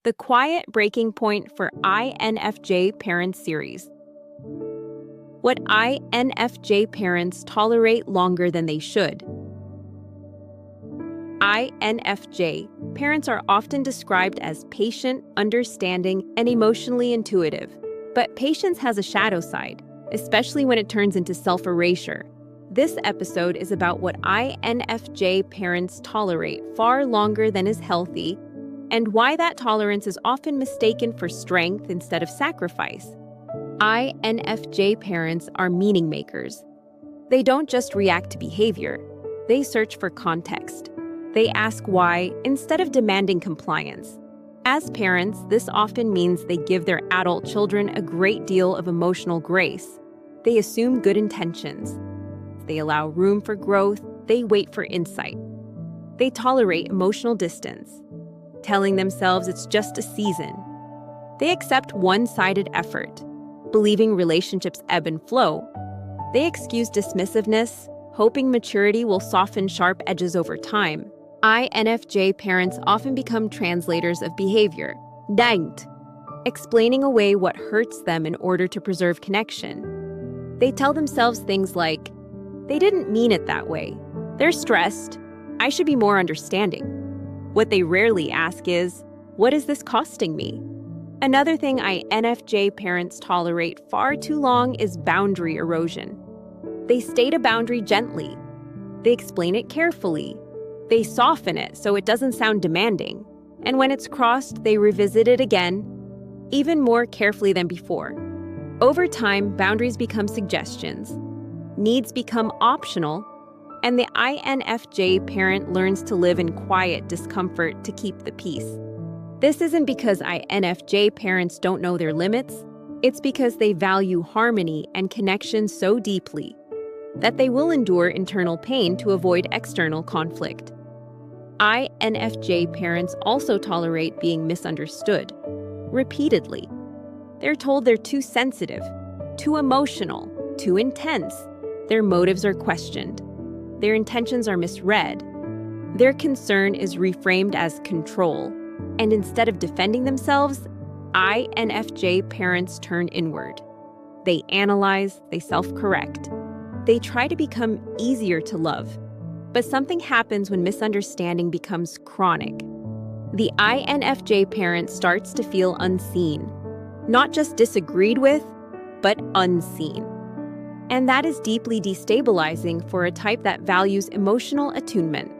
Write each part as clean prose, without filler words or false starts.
the quiet breaking point for INFJ parents series. What INFJ parents tolerate longer than they should. INFJ parents are often described as patient, understanding, and emotionally intuitive. But patience has a shadow side, especially when it turns into self-erasure. This episode is about what INFJ parents tolerate far longer than is healthy, and why that tolerance is often mistaken for strength instead of sacrifice. INFJ parents are meaning makers. They don't just react to behavior, they search for context. They ask why instead of demanding compliance. As parents, this often means they give their adult children a great deal of emotional grace. They assume good intentions. They allow room for growth. They wait for insight. They tolerate emotional distance, telling themselves it's just a season. They accept one-sided effort, believing relationships ebb and flow. They excuse dismissiveness, hoping maturity will soften sharp edges over time. INFJ parents often become translators of behavior, denkt, explaining away what hurts them in order to preserve connection. They tell themselves things like, "They didn't mean it that way. They're stressed. I should be more understanding." What they rarely ask is, "What is this costing me?" Another thing INFJ parents tolerate far too long is boundary erosion. They state a boundary gently. They explain it carefully. They soften it so it doesn't sound demanding. And when it's crossed, they revisit it again, even more carefully than before. Over time, boundaries become suggestions. Needs become optional, and the INFJ parent learns to live in quiet discomfort to keep the peace. This isn't because INFJ parents don't know their limits, it's because they value harmony and connection so deeply that they will endure internal pain to avoid external conflict. INFJ parents also tolerate being misunderstood, repeatedly. They're told they're too sensitive, too emotional, too intense. Their motives are questioned. Their intentions are misread. Their concern is reframed as control. And instead of defending themselves, INFJ parents turn inward. They analyze, they self-correct. They try to become easier to love. But something happens when misunderstanding becomes chronic. The INFJ parent starts to feel unseen. Not just disagreed with, but unseen. And that is deeply destabilizing for a type that values emotional attunement.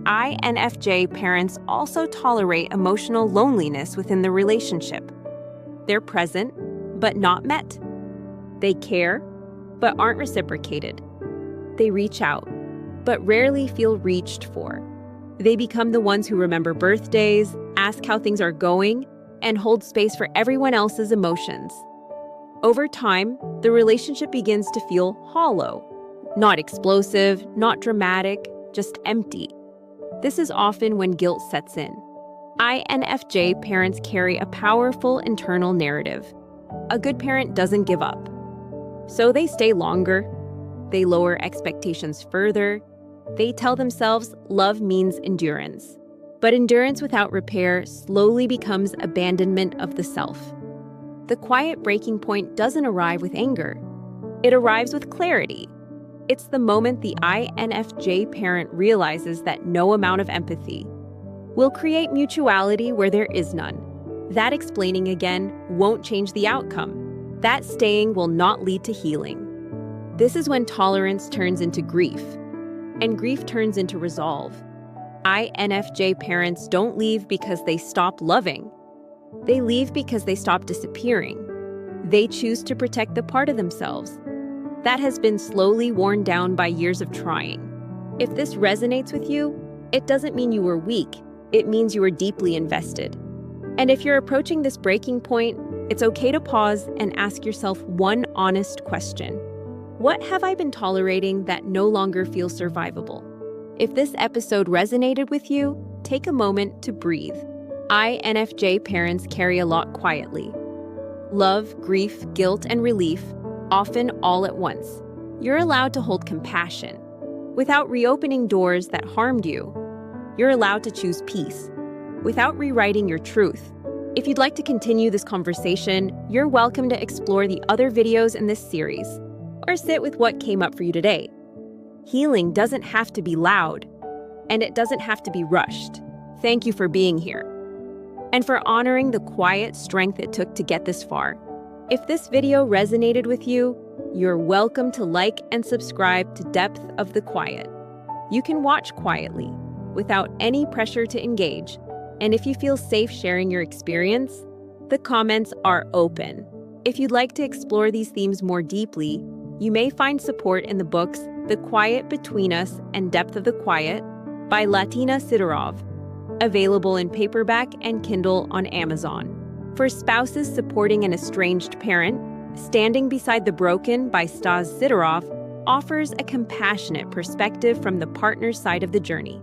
INFJ parents also tolerate emotional loneliness within the relationship. They're present, but not met. They care, but aren't reciprocated. They reach out, but rarely feel reached for. They become the ones who remember birthdays, ask how things are going, and hold space for everyone else's emotions. Over time, the relationship begins to feel hollow. Not explosive, not dramatic, just empty. This is often when guilt sets in. INFJ parents carry a powerful internal narrative. A good parent doesn't give up. So they stay longer. They lower expectations further. They tell themselves love means endurance. But endurance without repair slowly becomes abandonment of the self. The quiet breaking point doesn't arrive with anger. It arrives with clarity. It's the moment the INFJ parent realizes that no amount of empathy will create mutuality where there is none. That explaining again won't change the outcome. That staying will not lead to healing. This is when tolerance turns into grief, and grief turns into resolve. INFJ parents don't leave because they stop loving. They leave because they stop disappearing. They choose to protect the part of themselves that has been slowly worn down by years of trying. If this resonates with you, it doesn't mean you were weak. It means you were deeply invested. And if you're approaching this breaking point, it's okay to pause and ask yourself one honest question. What have I been tolerating that no longer feels survivable? If this episode resonated with you, take a moment to breathe. INFJ parents carry a lot quietly. Love, grief, guilt, and relief, often all at once. You're allowed to hold compassion. Without reopening doors that harmed you, you're allowed to choose peace. Without rewriting your truth, If you'd like to continue this conversation, you're welcome to explore the other videos in this series, or sit with what came up for you today. Healing doesn't have to be loud, and it doesn't have to be rushed. Thank you for being here, and for honoring the quiet strength it took to get this far. If this video resonated with you, you're welcome to like and subscribe to Depth of the Quiet. You can watch quietly, without any pressure to engage. And if you feel safe sharing your experience, the comments are open. If you'd like to explore these themes more deeply, you may find support in the books The Quiet Between Us and Depth of the Quiet by Latina Sidorov, available in paperback and Kindle on Amazon. For spouses supporting an estranged parent, Standing Beside the Broken by Stas Sidorov offers a compassionate perspective from the partner's side of the journey.